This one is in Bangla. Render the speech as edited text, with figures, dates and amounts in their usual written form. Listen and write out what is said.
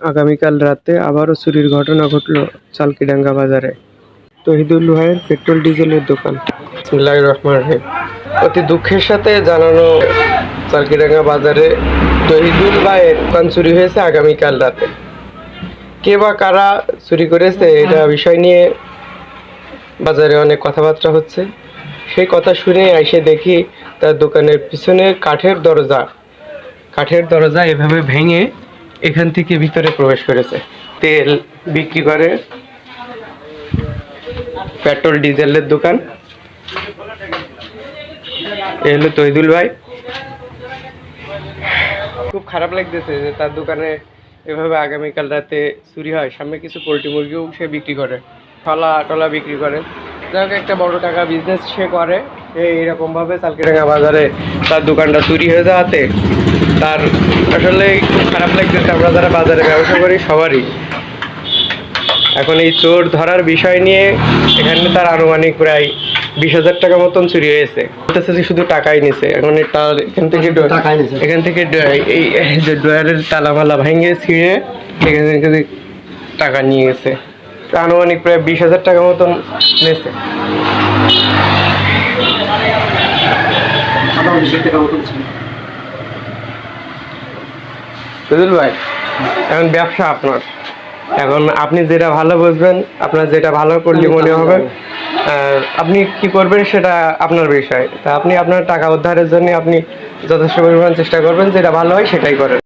আগামীকাল রাতে আবারও চুরির ঘটনা ঘটল চালকিডাঙ্গা বাজারে। তহিদুল ভাইয়ের পেট্রোল ডিজেলের দোকান। বিসমিল্লাহির রহমানির রহিম। অতি দুঃখের সাথে জানানো, চালকিডাঙ্গা বাজারে তহিদুল ভাইয়ের দোকান চুরি হয়েছে আগামীকাল রাতে। কে বা কারা চুরি করেছে এটা বিষয় নিয়ে বাজারে অনেক কথাবার্তা হচ্ছে। সেই কথা শুনে এসে দেখি তার দোকানের পিছনে কাঠের দরজা এভাবে ভেঙে এখান থেকে ভিতরে প্রবেশ করেছে। তেল বিক্রি করে, পেট্রোল ডিজেলের দোকান। এ হলো তহিদুল ভাই। খুব খারাপ লাগতেছে যে তার দোকানে এভাবে আগামীকাল রাতে চুরি হয়। সামনে কিছু পোল্ট্রি মুরগিও সে বিক্রি করে, টলা বিক্রি করে। যাই হোক, একটা বড় টাকা বিজনেস সে করে। এইরকমভাবে চালকিডাঙ্গা বাজারে তার দোকানটা চুরি হয়ে যাওয়াতে তার আসলে খুব খারাপ লাগতেছে। আমরা যারা বাজারে ব্যবসা করি সবারই। এখন এই চোর ধরার বিষয় নিয়ে এখানে তার আনুমানিক প্রায় 20,000 টাকা মতন চুরি হয়েছে। শুধু টাকাই নিছে। এখন তার এখান থেকে এই যে ড্রয়ারের তালামালা ভেঙে ছিঁড়ে এখান থেকে টাকা নিয়ে গেছে। আনুমানিক প্রায় 20,000 টাকা মতন নিয়েছে। বুঝল ভাই, এখন ব্যবসা আপনার। এখন আপনি যেটা ভালো বুঝবেন, আপনার যেটা ভালো করলে মনে হবে, আপনি কি করবেন সেটা আপনার বিষয়। তা আপনি আপনার টাকা উদ্ধারের জন্য আপনি যথেষ্ট পরিমাণ চেষ্টা করবেন, যেটা ভালো হয় সেটাই করেন।